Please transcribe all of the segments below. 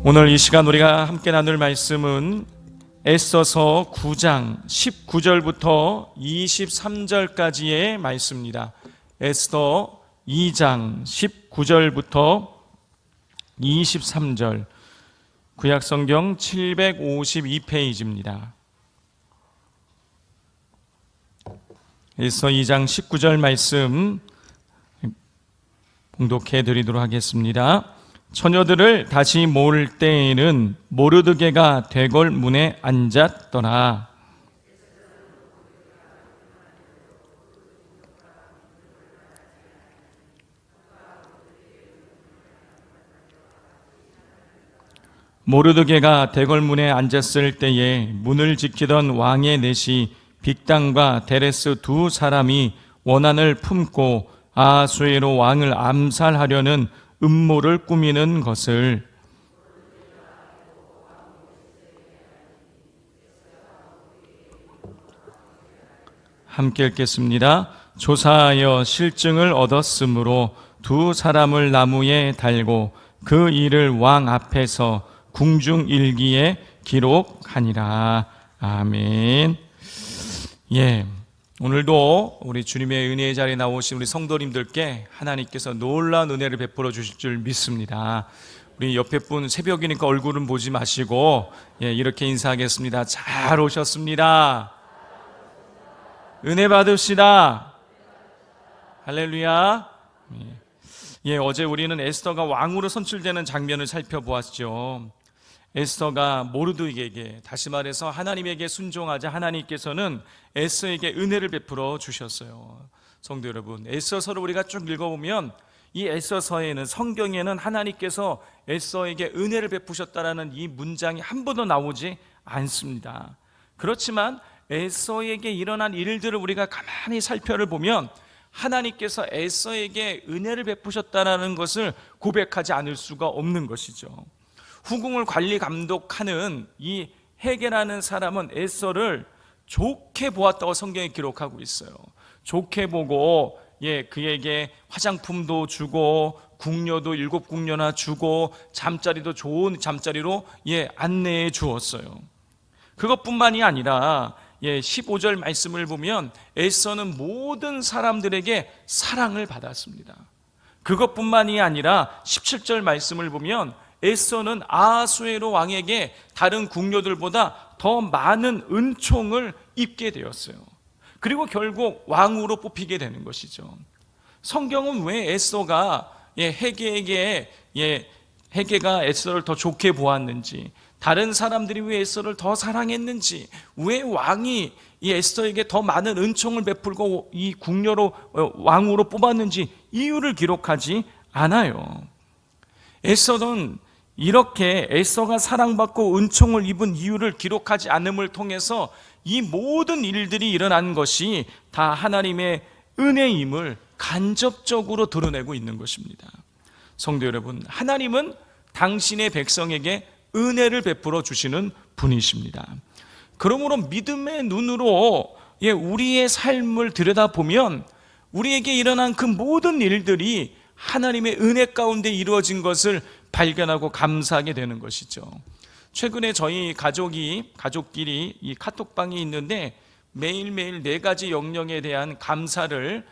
오늘 이 시간 우리가 함께 나눌 말씀은 에스더서 9장 19절부터 23절까지의 말씀입니다. 에스더 2장 19절부터 23절, 구약성경 752페이지입니다. 에스더 2장 19절 말씀 봉독해 드리도록 하겠습니다. 처녀들을 다시 모을 때에는 모르드게가 대궐 문에 앉았더라. 모르드게가 대궐 문에 앉았을 때에 문을 지키던 왕의 넷이 빅단과 데레스 두 사람이 원한을 품고 아하수에로 왕을 암살하려는 음모를 꾸미는 것을 함께 읽겠습니다. 조사하여 실증을 얻었으므로 두 사람을 나무에 달고 그 일을 왕 앞에서 궁중일기에 기록하니라. 아멘. 오늘도 우리 주님의 은혜의 자리에 나오신 우리 성도님들께 하나님께서 놀라운 은혜를 베풀어 주실 줄 믿습니다. 우리 옆에 분 새벽이니까 얼굴은 보지 마시고 이렇게 인사하겠습니다. 잘 오셨습니다. 은혜 받읍시다. 할렐루야. 어제 우리는 에스더가 왕으로 선출되는 장면을 살펴보았죠. 에스더가 모르드게에게, 다시 말해서 하나님에게 순종하자 하나님께서는 에스더에게 은혜를 베풀어 주셨어요. 성도 여러분, 에스더서를 우리가 쭉 읽어보면 이 에스더서에는, 성경에는 하나님께서 에스더에게 은혜를 베푸셨다라는 이 문장이 한 번도 나오지 않습니다. 그렇지만 에스더에게 일어난 일들을 우리가 가만히 살펴보면 하나님께서 에스더에게 은혜를 베푸셨다라는 것을 고백하지 않을 수가 없는 것이죠. 후궁을 관리 감독하는 이 헤게라는 사람은 에스더를 좋게 보았다고 성경에 기록하고 있어요. 좋게 보고 그에게 화장품도 주고 궁녀도 7궁녀나 주고 잠자리도 좋은 잠자리로 안내해 주었어요. 그것뿐만이 아니라 15절 말씀을 보면 에스더는 모든 사람들에게 사랑을 받았습니다. 그것뿐만이 아니라 17절 말씀을 보면 에스더는 아하수에로 왕에게 다른 궁녀들보다 더 많은 은총을 입게 되었어요. 그리고 결국 왕으로 뽑히게 되는 것이죠. 성경은 왜 에스더가 헤게에게 헤게가 에스더를 더 좋게 보았는지, 다른 사람들이 왜 에스더를 더 사랑했는지, 왜 왕이 이 에스더에게 더 많은 은총을 베풀고 이 궁녀로 왕으로 뽑았는지 이유를 기록하지 않아요. 에스더는 이렇게 에스더가 사랑받고 은총을 입은 이유를 기록하지 않음을 통해서 이 모든 일들이 일어난 것이 다 하나님의 은혜임을 간접적으로 드러내고 있는 것입니다. 성도 여러분, 하나님은 당신의 백성에게 은혜를 베풀어 주시는 분이십니다. 그러므로 믿음의 눈으로 우리의 삶을 들여다보면 우리에게 일어난 그 모든 일들이 하나님의 은혜 가운데 이루어진 것을 발견하고 감사하게 되는 것이죠. 최근에 저희 가족끼리 이 카톡방이 있는데 매일매일 4가지 영역에 대한 감사를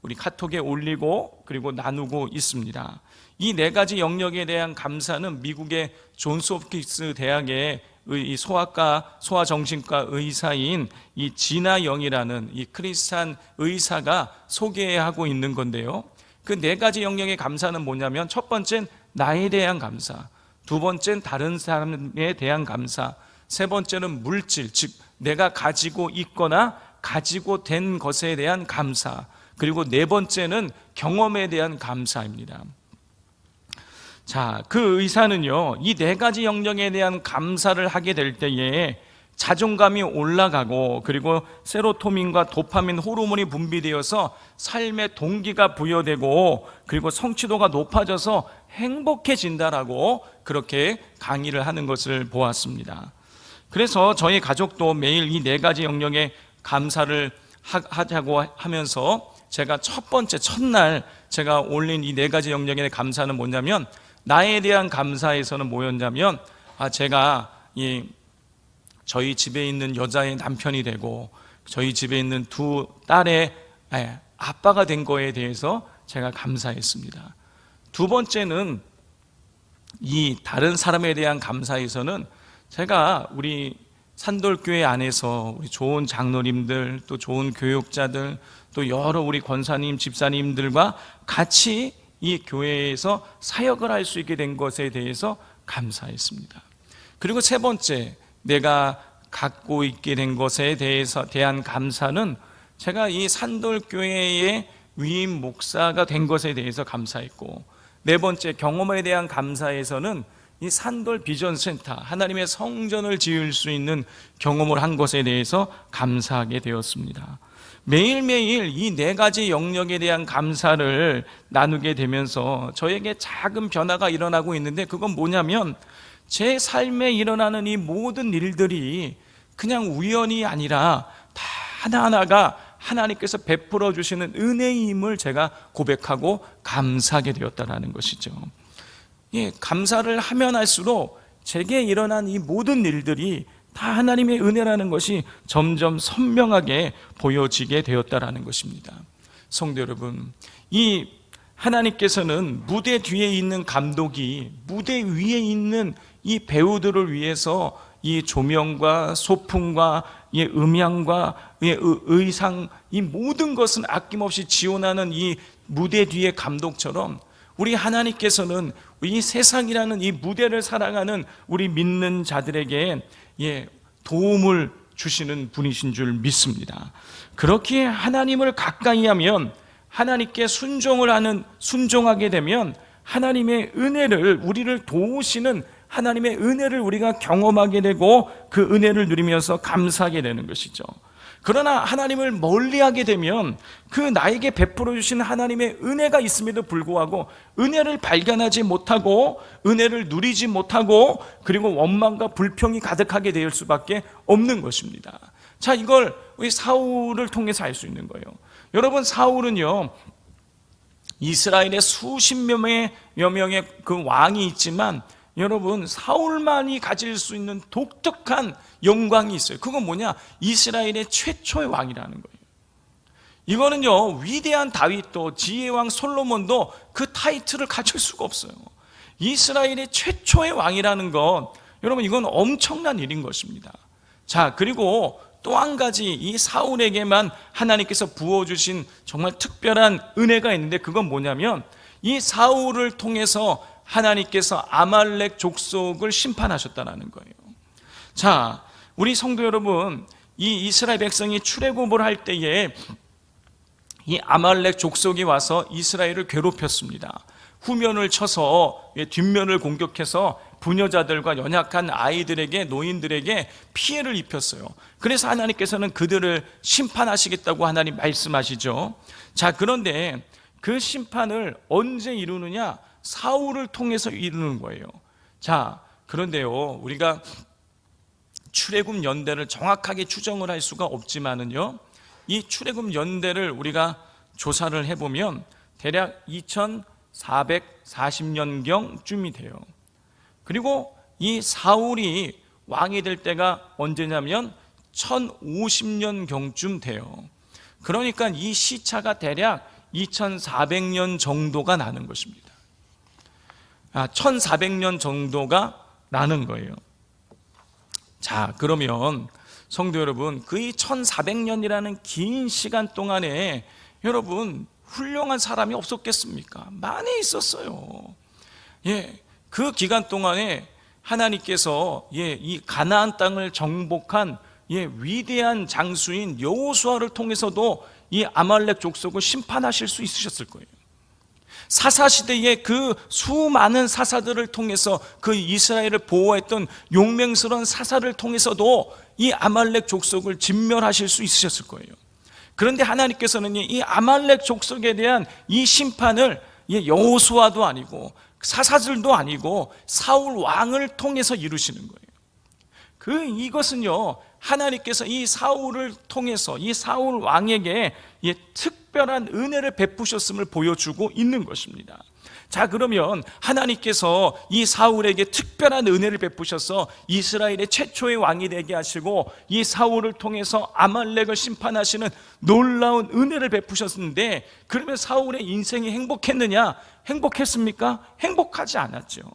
우리 카톡에 올리고 그리고 나누고 있습니다. 이 4가지 영역에 대한 감사는 미국의 존스 홉킨스 대학의 이 소아정신과 의사인 이 지나 영이라는 이 크리스찬 의사가 소개하고 있는 건데요. 그 4가지 영역의 감사는 뭐냐면, 첫 번째는 나에 대한 감사, 두 번째는 다른 사람에 대한 감사, 세 번째는 물질, 즉 내가 가지고 있거나 가지고 된 것에 대한 감사, 그리고 4번째는 경험에 대한 감사입니다. 자, 그 의사는요, 이 4가지 영역에 대한 감사를 하게 될 때에 자존감이 올라가고, 그리고 세로토닌과 도파민 호르몬이 분비되어서 삶의 동기가 부여되고, 그리고 성취도가 높아져서 행복해진다라고 그렇게 강의를 하는 것을 보았습니다. 그래서 저희 가족도 매일 이 4가지 영역에 감사를 하자고 하면서 제가 첫날 제가 올린 이 4가지 영역에 감사는 뭐냐면, 나에 대한 감사에서는 뭐였냐면 제가 저희 집에 있는 여자의 남편이 되고 저희 집에 있는 두 딸의 아빠가 된 거에 대해서 제가 감사했습니다. 두 번째는 이 다른 사람에 대한 감사에서는 제가 우리 산돌교회 안에서 우리 좋은 장로님들, 또 좋은 교육자들, 또 여러 우리 권사님, 집사님들과 같이 이 교회에서 사역을 할 수 있게 된 것에 대해서 감사했습니다. 그리고 세 번째, 내가 갖고 있게 된 것에 대한 감사는 제가 이 산돌교회의 위임 목사가 된 것에 대해서 감사했고, 네 번째 경험에 대한 감사에서는 이 산돌 비전센터, 하나님의 성전을 지을 수 있는 경험을 한 것에 대해서 감사하게 되었습니다. 매일매일 이 네 가지 영역에 대한 감사를 나누게 되면서 저에게 작은 변화가 일어나고 있는데, 그건 뭐냐면 제 삶에 일어나는 이 모든 일들이 그냥 우연이 아니라 다 하나하나가 하나님께서 베풀어 주시는 은혜임을 제가 고백하고 감사하게 되었다는 것이죠. 감사를 하면 할수록 제게 일어난 이 모든 일들이 다 하나님의 은혜라는 것이 점점 선명하게 보여지게 되었다는 것입니다. 성도 여러분, 이 하나님께서는 무대 뒤에 있는 감독이 무대 위에 있는 이 배우들을 위해서 이 조명과 소품과 이 음향과 이 의상, 이 모든 것은 아낌없이 지원하는 이 무대 뒤의 감독처럼 우리 하나님께서는 이 세상이라는 이 무대를 살아가는 우리 믿는 자들에게 도움을 주시는 분이신 줄 믿습니다. 그렇게 하나님을 가까이 하면, 하나님께 순종하게 되면 하나님의 은혜를, 우리를 도우시는 하나님의 은혜를 우리가 경험하게 되고 그 은혜를 누리면서 감사하게 되는 것이죠. 그러나 하나님을 멀리하게 되면 그 나에게 베풀어 주신 하나님의 은혜가 있음에도 불구하고 은혜를 발견하지 못하고 은혜를 누리지 못하고 그리고 원망과 불평이 가득하게 될 수밖에 없는 것입니다. 자, 이걸 우리 사울을 통해서 알 수 있는 거예요. 여러분, 사울은요, 이스라엘에 수십여 명의 그 왕이 있지만 여러분, 사울만이 가질 수 있는 독특한 영광이 있어요. 그건 뭐냐? 이스라엘의 최초의 왕이라는 거예요. 이거는요, 위대한 다윗도, 지혜왕 솔로몬도 그 타이틀을 가질 수가 없어요. 이스라엘의 최초의 왕이라는 것, 여러분, 이건 엄청난 일인 것입니다. 자, 그리고 또 한 가지, 이 사울에게만 하나님께서 부어주신 정말 특별한 은혜가 있는데, 그건 뭐냐면 이 사울을 통해서 하나님께서 아말렉 족속을 심판하셨다는 거예요. 자, 우리 성도 여러분, 이 이스라엘 백성이 출애굽을 할 때에 이 아말렉 족속이 와서 이스라엘을 괴롭혔습니다. 후면을 쳐서 뒷면을 공격해서 부녀자들과 연약한 아이들에게, 노인들에게 피해를 입혔어요. 그래서 하나님께서는 그들을 심판하시겠다고 하나님 말씀하시죠. 자, 그런데 그 심판을 언제 이루느냐? 사울을 통해서 이루는 거예요. 자, 그런데요, 우리가 출애굽 연대를 정확하게 추정을 할 수가 없지만은요, 이 출애굽 연대를 우리가 조사를 해보면 대략 2440년경쯤이 돼요. 그리고 이 사울이 왕이 될 때가 언제냐면 1050년경쯤 돼요. 그러니까 이 시차가 대략 2400년 정도가 나는 것입니다. 1400년 정도가 나는 거예요. 자, 그러면 성도 여러분, 그 1400년이라는 긴 시간 동안에 여러분, 훌륭한 사람이 없었겠습니까? 많이 있었어요. 그 기간 동안에 하나님께서 이 가나안 땅을 정복한 위대한 장수인 여호수아를 통해서도 이 아말렉 족속을 심판하실 수 있으셨을 거예요. 사사시대의 그 수많은 사사들을 통해서 그 이스라엘을 보호했던 용맹스러운 사사를 통해서도 이 아말렉 족속을 진멸하실 수 있으셨을 거예요. 그런데 하나님께서는 이 아말렉 족속에 대한 이 심판을 여호수아도 아니고 사사들도 아니고 사울 왕을 통해서 이루시는 거예요. 이것은요, 하나님께서 이 사울을 통해서 이 사울 왕에게 특별한 은혜를 베푸셨음을 보여주고 있는 것입니다. 자, 그러면 하나님께서 이 사울에게 특별한 은혜를 베푸셔서 이스라엘의 최초의 왕이 되게 하시고 이 사울을 통해서 아말렉을 심판하시는 놀라운 은혜를 베푸셨는데, 그러면 사울의 인생이 행복했느냐? 행복했습니까? 행복하지 않았죠.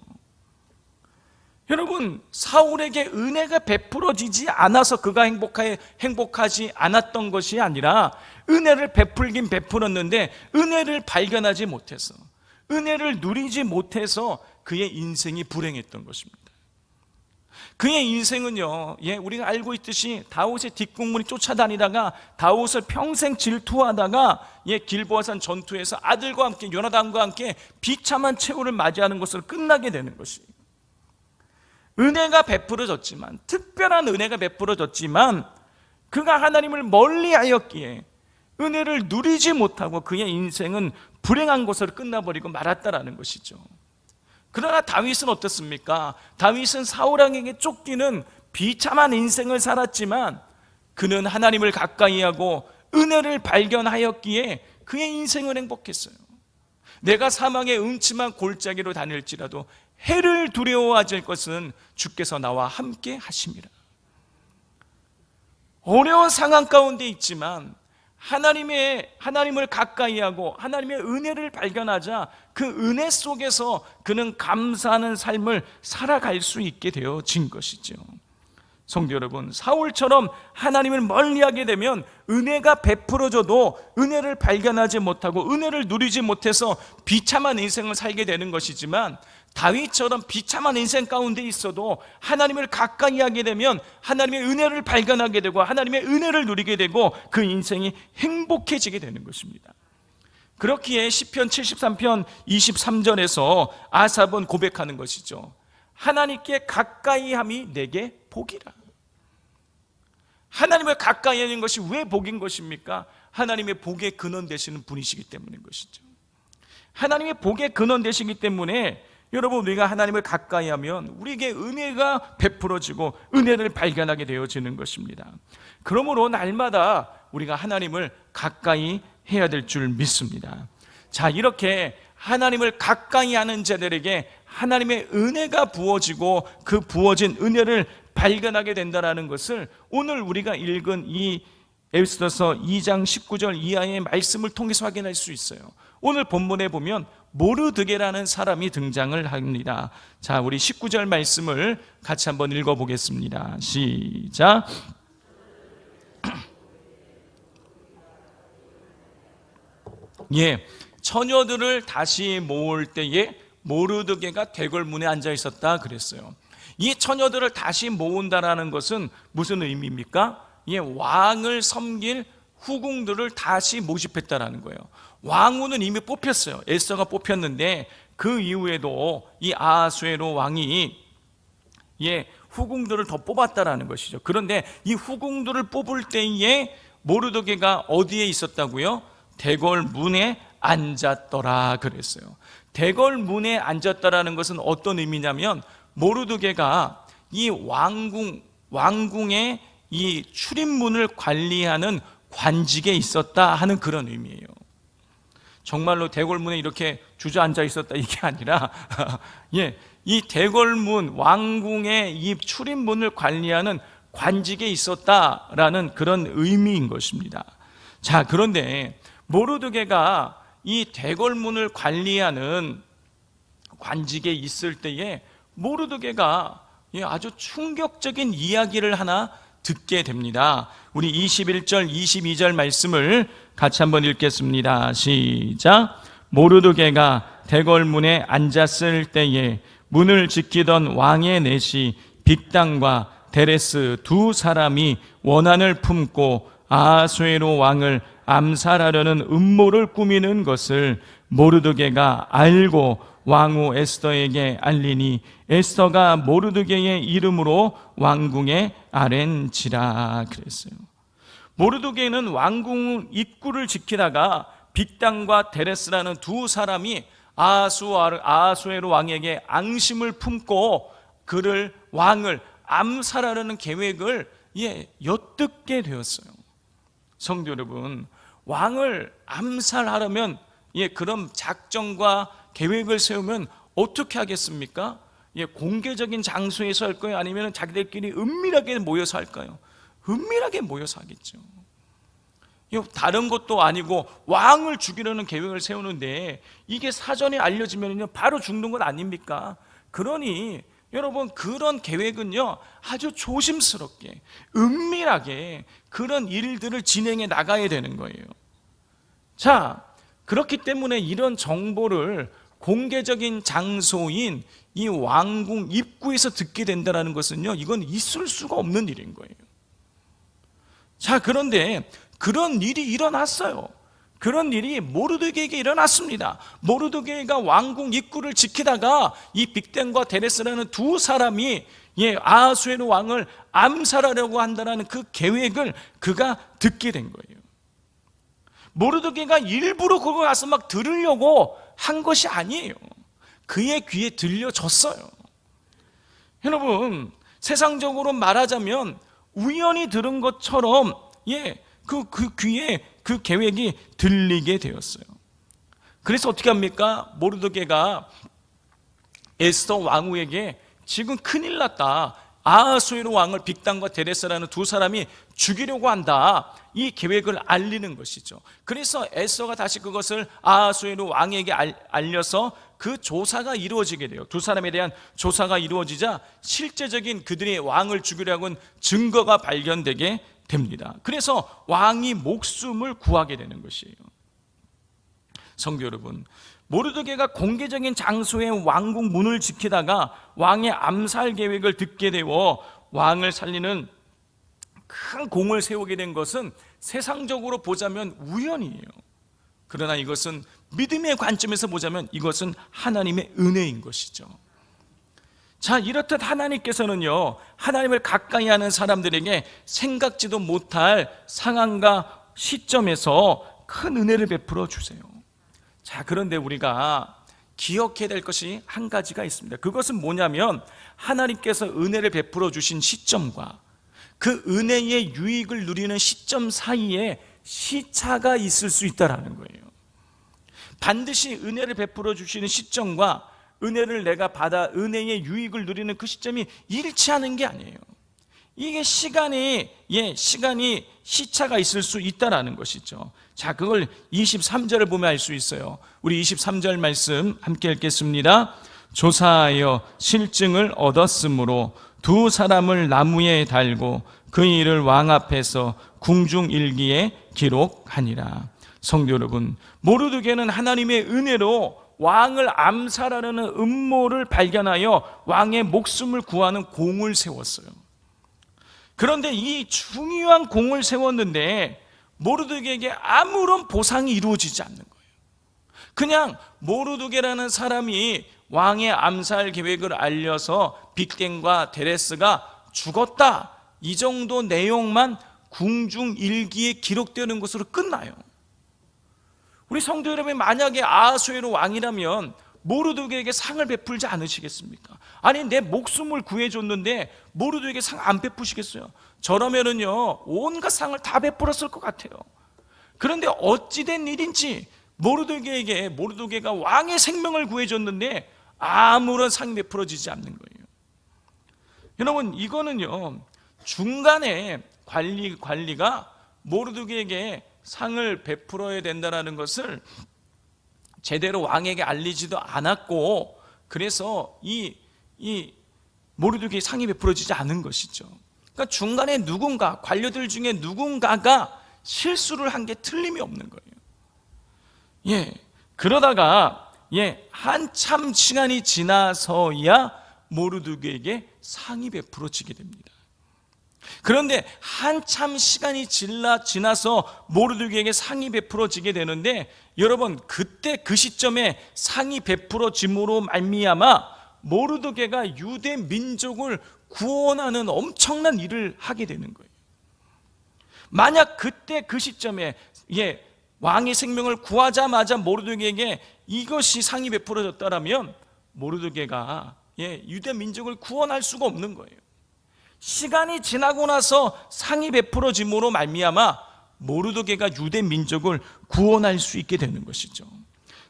여러분, 사울에게 은혜가 베풀어지지 않아서 그가 행복하지 않았던 것이 아니라, 은혜를 베풀긴 베풀었는데 은혜를 발견하지 못해서, 은혜를 누리지 못해서 그의 인생이 불행했던 것입니다. 그의 인생은요, 우리가 알고 있듯이 다윗의 뒷공문이 쫓아다니다가 다윗을 평생 질투하다가 길보아산 전투에서 아들과 함께 요나단과 함께 비참한 최후를 맞이하는 것으로 끝나게 되는 것이, 은혜가 베풀어졌지만, 특별한 은혜가 베풀어졌지만 그가 하나님을 멀리하였기에 은혜를 누리지 못하고 그의 인생은 불행한 것으로 끝나버리고 말았다라는 것이죠. 그러나 다윗은 어떻습니까? 다윗은 사울왕에게 쫓기는 비참한 인생을 살았지만 그는 하나님을 가까이하고 은혜를 발견하였기에 그의 인생은 행복했어요. 내가 사망의 음침한 골짜기로 다닐지라도 해를 두려워하지 것은 주께서 나와 함께 하심이라. 어려운 상황 가운데 있지만 하나님을 가까이하고 하나님의 은혜를 발견하자 그 은혜 속에서 그는 감사하는 삶을 살아갈 수 있게 되어진 것이죠. 성도 여러분, 사울처럼 하나님을 멀리하게 되면 은혜가 베풀어져도 은혜를 발견하지 못하고 은혜를 누리지 못해서 비참한 인생을 살게 되는 것이지만, 다윗처럼 비참한 인생 가운데 있어도 하나님을 가까이 하게 되면 하나님의 은혜를 발견하게 되고 하나님의 은혜를 누리게 되고 그 인생이 행복해지게 되는 것입니다. 그렇기에 시편 73편 23절에서 아삽은 고백하는 것이죠. 하나님께 가까이함이 내게 복이라. 하나님을 가까이 하는 것이 왜 복인 것입니까? 하나님의 복의 근원 되시는 분이시기 때문인 것이죠. 하나님의 복의 근원 되시기 때문에 여러분, 우리가 하나님을 가까이 하면 우리에게 은혜가 베풀어지고 은혜를 발견하게 되어지는 것입니다. 그러므로 날마다 우리가 하나님을 가까이 해야 될 줄 믿습니다. 자, 이렇게 하나님을 가까이 하는 자들에게 하나님의 은혜가 부어지고 그 부어진 은혜를 발견하게 된다는 것을 오늘 우리가 읽은 이 에스더서 2장 19절 이하의 말씀을 통해서 확인할 수 있어요. 오늘 본문에 보면 모르드게라는 사람이 등장을 합니다. 자, 우리 19절 말씀을 같이 한번 읽어보겠습니다. 시작. 처녀들을 다시 모을 때에 모르드게가 대궐문에 앉아 있었다 그랬어요. 이 처녀들을 다시 모은다라는 것은 무슨 의미입니까? 왕을 섬길 후궁들을 다시 모집했다라는 거예요. 왕후는 이미 뽑혔어요. 에스더가 뽑혔는데 그 이후에도 이 아하수에로 왕이 후궁들을 더 뽑았다라는 것이죠. 그런데 이 후궁들을 뽑을 때에 모르드게가 어디에 있었다고요? 대궐문에 앉았더라 그랬어요. 대궐문에 앉았다라는 것은 어떤 의미냐면, 모르드게가 이 왕궁의 이 출입문을 관리하는 관직에 있었다 하는 그런 의미예요. 정말로 대궐문에 이렇게 주저앉아 있었다 이게 아니라 이 대궐문, 왕궁의 이 출입문을 관리하는 관직에 있었다라는 그런 의미인 것입니다. 자, 그런데 모르드게가 이 대궐문을 관리하는 관직에 있을 때에 모르드게가 아주 충격적인 이야기를 하나 듣게 됩니다. 우리 21절 22절 말씀을 같이 한번 읽겠습니다. 시작. 모르드게가 대궐문에 앉았을 때에 문을 지키던 왕의 내시 빅단과 데레스 두 사람이 원한을 품고 아하수에로 왕을 암살하려는 음모를 꾸미는 것을 모르드게가 알고 왕후 에스더에게 알리니 에스더가 모르드게의 이름으로 왕궁에 아랜지라 그랬어요. 모르드게는 왕궁 입구를 지키다가 빅단과 데레스라는 두 사람이 아하수에로 왕에게 앙심을 품고 왕을 암살하려는 계획을 엿듣게 되었어요. 성도 여러분, 왕을 암살하려면 그런 작정과 계획을 세우면 어떻게 하겠습니까? 공개적인 장소에서 할 거예요? 아니면 자기들끼리 은밀하게 모여서 할까요? 은밀하게 모여서 하겠죠. 다른 것도 아니고 왕을 죽이려는 계획을 세우는데 이게 사전에 알려지면요 바로 죽는 건 아닙니까? 그러니 여러분, 그런 계획은요 아주 조심스럽게 은밀하게 그런 일들을 진행해 나가야 되는 거예요. 자, 그렇기 때문에 이런 정보를 공개적인 장소인 이 왕궁 입구에서 듣게 된다는 것은요, 이건 있을 수가 없는 일인 거예요. 자, 그런데 그런 일이 일어났어요. 그런 일이 모르드게에게 일어났습니다. 모르드게가 왕궁 입구를 지키다가 이 빅텐과 데레스라는 두 사람이 아하수에로 왕을 암살하려고 한다는 그 계획을 그가 듣게 된 거예요. 모르드게가 일부러 그거 가서 막 들으려고 한 것이 아니에요. 그의 귀에 들려졌어요. 여러분, 세상적으로 말하자면 우연히 들은 것처럼 그 귀에 그 계획이 들리게 되었어요. 그래서 어떻게 합니까? 모르드게가 에스더 왕후에게 지금 큰일 났다, 아하수에로 왕을 빅단과 데레스라는 두 사람이 죽이려고 한다, 이 계획을 알리는 것이죠. 그래서 에스더가 다시 그것을 아하수에로 왕에게 알려서 그 조사가 이루어지게 돼요. 두 사람에 대한 조사가 이루어지자 실제적인 그들이 왕을 죽이려고 한 증거가 발견되게 됩니다. 그래서 왕이 목숨을 구하게 되는 것이에요. 성도 여러분, 모르드게가 공개적인 장소의 왕궁 문을 지키다가 왕의 암살 계획을 듣게 되어 왕을 살리는 큰 공을 세우게 된 것은 세상적으로 보자면 우연이에요. 그러나 이것은 믿음의 관점에서 보자면 이것은 하나님의 은혜인 것이죠. 자, 이렇듯 하나님께서는요, 하나님을 가까이 하는 사람들에게 생각지도 못할 상황과 시점에서 큰 은혜를 베풀어 주세요. 자, 그런데 우리가 기억해야 될 것이 한 가지가 있습니다. 그것은 뭐냐면 하나님께서 은혜를 베풀어 주신 시점과 그 은혜의 유익을 누리는 시점 사이에 시차가 있을 수 있다는 거예요. 반드시 은혜를 베풀어 주시는 시점과 은혜를 내가 받아 은혜의 유익을 누리는 그 시점이 일치하는 게 아니에요. 이게 시간이 시차가 있을 수 있다라는 것이죠. 자, 그걸 23절을 보면 알 수 있어요. 우리 23절 말씀 함께 읽겠습니다. 조사하여 실증을 얻었으므로 두 사람을 나무에 달고 그 일을 왕 앞에서 궁중일기에 기록하니라. 성도 여러분, 모르드게는 하나님의 은혜로 왕을 암살하려는 음모를 발견하여 왕의 목숨을 구하는 공을 세웠어요. 그런데 이 중요한 공을 세웠는데 모르드게에게 아무런 보상이 이루어지지 않는 거예요. 그냥 모르드게라는 사람이 왕의 암살 계획을 알려서 빅텐과 데레스가 죽었다, 이 정도 내용만 궁중일기에 기록되는 것으로 끝나요. 우리 성도 여러분이 만약에 아하수에로 왕이라면 모르드게에게 상을 베풀지 않으시겠습니까? 아니, 내 목숨을 구해줬는데 모르드게에게 상 안 베푸시겠어요? 저라면은요 온갖 상을 다 베풀었을 것 같아요. 그런데 어찌된 일인지 모르드게가 왕의 생명을 구해줬는데 아무런 상이 베풀어지지 않는 거예요. 여러분, 이거는요 중간에 관리가 모르드게에게 상을 베풀어야 된다는 것을 제대로 왕에게 알리지도 않았고, 그래서 이 모르드게에게 상이 베풀어지지 않은 것이죠. 그러니까 중간에 누군가, 관료들 중에 누군가가 실수를 한 게 틀림이 없는 거예요. 그러다가 한참 시간이 지나서야 모르드게에게 상이 베풀어지게 됩니다. 그런데 한참 시간이 지나서 모르드게에게 상이 베풀어지게 되는데, 여러분, 그때 그 시점에 상이 베풀어짐으로 말미암아 모르드게가 유대 민족을 구원하는 엄청난 일을 하게 되는 거예요. 만약 그때 그 시점에 왕의 생명을 구하자마자 모르드게에게 이것이 상이 베풀어졌다면 모르드게가 유대 민족을 구원할 수가 없는 거예요. 시간이 지나고 나서 상이 베풀어짐으로 말미암아 모르드게가 유대 민족을 구원할 수 있게 되는 것이죠.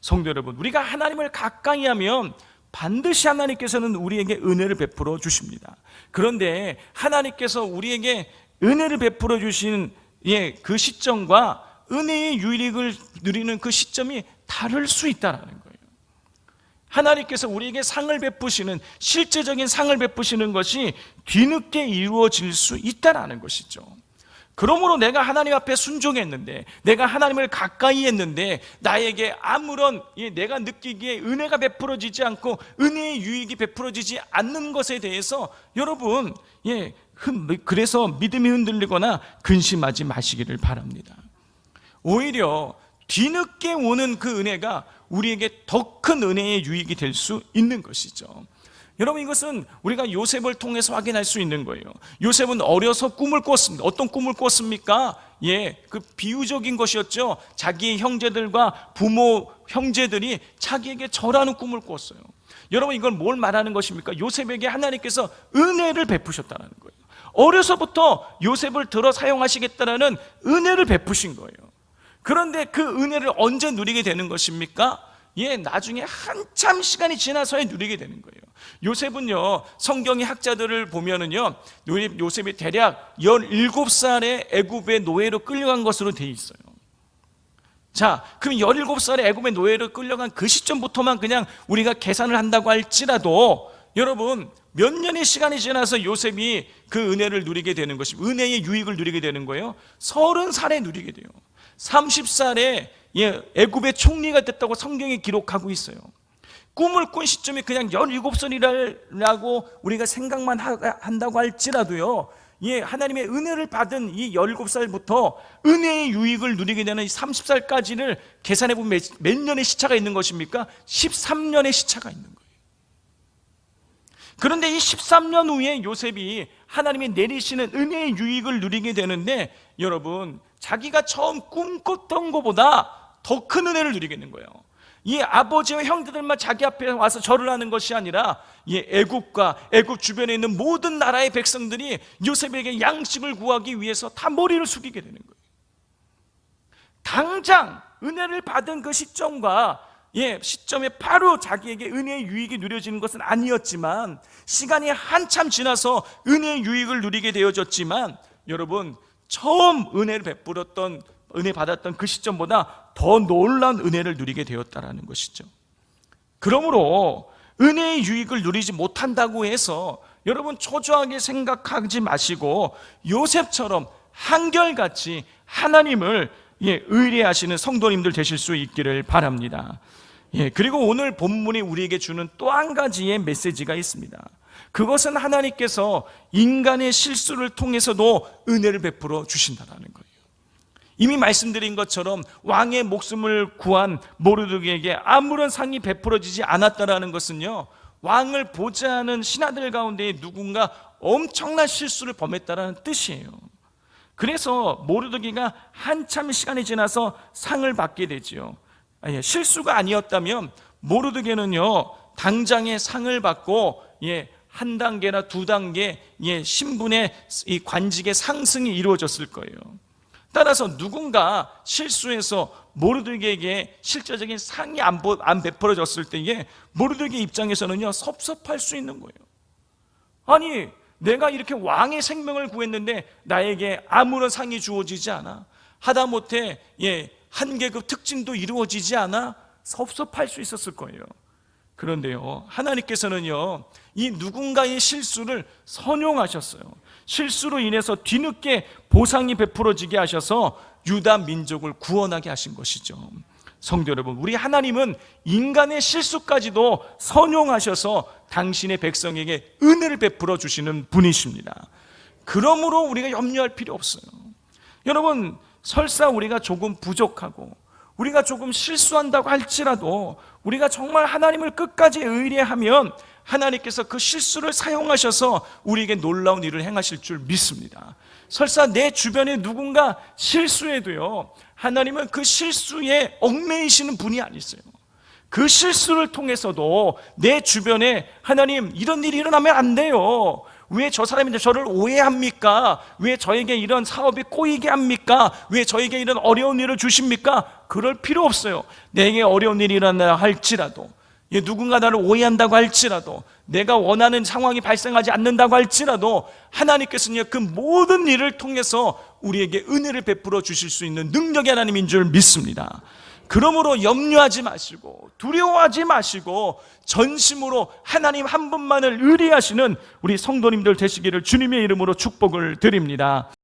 성도 여러분, 우리가 하나님을 가까이 하면 반드시 하나님께서는 우리에게 은혜를 베풀어 주십니다. 그런데 하나님께서 우리에게 은혜를 베풀어 주신 그 시점과 은혜의 유익을 누리는 그 시점이 다를 수 있다는 거예요. 하나님께서 우리에게 상을 베푸시는, 실제적인 상을 베푸시는 것이 뒤늦게 이루어질 수 있다는 것이죠. 그러므로 내가 하나님 앞에 순종했는데, 내가 하나님을 가까이 했는데 나에게 아무런 내가 느끼기에 은혜가 베풀어지지 않고 은혜의 유익이 베풀어지지 않는 것에 대해서 여러분 그래서 믿음이 흔들리거나 근심하지 마시기를 바랍니다. 오히려 뒤늦게 오는 그 은혜가 우리에게 더 큰 은혜의 유익이 될 수 있는 것이죠. 여러분, 이것은 우리가 요셉을 통해서 확인할 수 있는 거예요. 요셉은 어려서 꿈을 꿨습니다. 어떤 꿈을 꿨습니까? 그 비유적인 것이었죠. 자기의 형제들과 부모, 형제들이 자기에게 절하는 꿈을 꿨어요. 여러분, 이건 뭘 말하는 것입니까? 요셉에게 하나님께서 은혜를 베푸셨다는 거예요. 어려서부터 요셉을 들어 사용하시겠다는 은혜를 베푸신 거예요. 그런데 그 은혜를 언제 누리게 되는 것입니까? 나중에 한참 시간이 지나서야 누리게 되는 거예요. 요셉은요, 성경의 학자들을 보면은요, 요셉이 대략 17살에 애굽의 노예로 끌려간 것으로 되어 있어요. 자, 그럼 17살에 애굽의 노예로 끌려간 그 시점부터만 그냥 우리가 계산을 한다고 할지라도 여러분, 몇 년의 시간이 지나서 요셉이 그 은혜를 누리게 되는 것입니다. 은혜의 유익을 누리게 되는 거예요. 30살에 누리게 돼요. 30살에 애굽의 총리가 됐다고 성경이 기록하고 있어요. 꿈을 꾼 시점이 그냥 17살이라고 우리가 생각만 한다고 할지라도요, 하나님의 은혜를 받은 이 17살부터 은혜의 유익을 누리게 되는 이 30살까지를 계산해 보면 몇 년의 시차가 있는 것입니까? 13년의 시차가 있는 거예요. 그런데 이 13년 후에 요셉이 하나님이 내리시는 은혜의 유익을 누리게 되는데, 여러분, 자기가 처음 꿈꿨던 것보다 더 큰 은혜를 누리게 되는 거예요. 이 아버지와 형제들만 자기 앞에 와서 절을 하는 것이 아니라 애굽과 애굽 주변에 있는 모든 나라의 백성들이 요셉에게 양식을 구하기 위해서 다 머리를 숙이게 되는 거예요. 당장 은혜를 받은 그 시점에 바로 자기에게 은혜의 유익이 누려지는 것은 아니었지만, 시간이 한참 지나서 은혜의 유익을 누리게 되어졌지만, 여러분, 처음 은혜 받았던 그 시점보다 더 놀라운 은혜를 누리게 되었다라는 것이죠. 그러므로 은혜의 유익을 누리지 못한다고 해서 여러분 초조하게 생각하지 마시고 요셉처럼 한결같이 하나님을 의뢰하시는 성도님들 되실 수 있기를 바랍니다. 그리고 오늘 본문이 우리에게 주는 또 한 가지의 메시지가 있습니다. 그것은 하나님께서 인간의 실수를 통해서도 은혜를 베풀어 주신다는 거예요. 이미 말씀드린 것처럼 왕의 목숨을 구한 모르드게에게 아무런 상이 베풀어지지 않았다는 것은요, 왕을 보좌하는 신하들 가운데 누군가 엄청난 실수를 범했다는 뜻이에요. 그래서 모르드게가 한참 시간이 지나서 상을 받게 되지요. 실수가 아니었다면 모르드게는요, 당장에 상을 받고 한 단계나 두 단계 신분의 이 관직의 상승이 이루어졌을 거예요. 따라서 누군가 실수해서 모르드게에게 실제적인 상이 안 베풀어졌을 때에 모르드게 입장에서는요, 섭섭할 수 있는 거예요. 아니, 내가 이렇게 왕의 생명을 구했는데 나에게 아무런 상이 주어지지 않아, 하다못해 한 계급 특진도 이루어지지 않아, 섭섭할 수 있었을 거예요. 그런데요, 하나님께서는요, 이 누군가의 실수를 선용하셨어요. 실수로 인해서 뒤늦게 보상이 베풀어지게 하셔서 유다 민족을 구원하게 하신 것이죠. 성도 여러분, 우리 하나님은 인간의 실수까지도 선용하셔서 당신의 백성에게 은혜를 베풀어 주시는 분이십니다. 그러므로 우리가 염려할 필요 없어요. 여러분, 설사 우리가 조금 부족하고 우리가 조금 실수한다고 할지라도 우리가 정말 하나님을 끝까지 의뢰하면 하나님께서 그 실수를 사용하셔서 우리에게 놀라운 일을 행하실 줄 믿습니다. 설사 내 주변에 누군가 실수해도요, 하나님은 그 실수에 얽매이시는 분이 아니세요. 그 실수를 통해서도 내 주변에 하나님, 이런 일이 일어나면 안 돼요, 왜 저 사람이 저를 오해합니까? 왜 저에게 이런 사업이 꼬이게 합니까? 왜 저에게 이런 어려운 일을 주십니까? 그럴 필요 없어요. 내게 어려운 일이 일어나 할지라도, 누군가 나를 오해한다고 할지라도, 내가 원하는 상황이 발생하지 않는다고 할지라도 하나님께서는 그 모든 일을 통해서 우리에게 은혜를 베풀어 주실 수 있는 능력의 하나님인 줄 믿습니다. 그러므로 염려하지 마시고 두려워하지 마시고 전심으로 하나님 한 분만을 의리하시는 우리 성도님들 되시기를 주님의 이름으로 축복을 드립니다.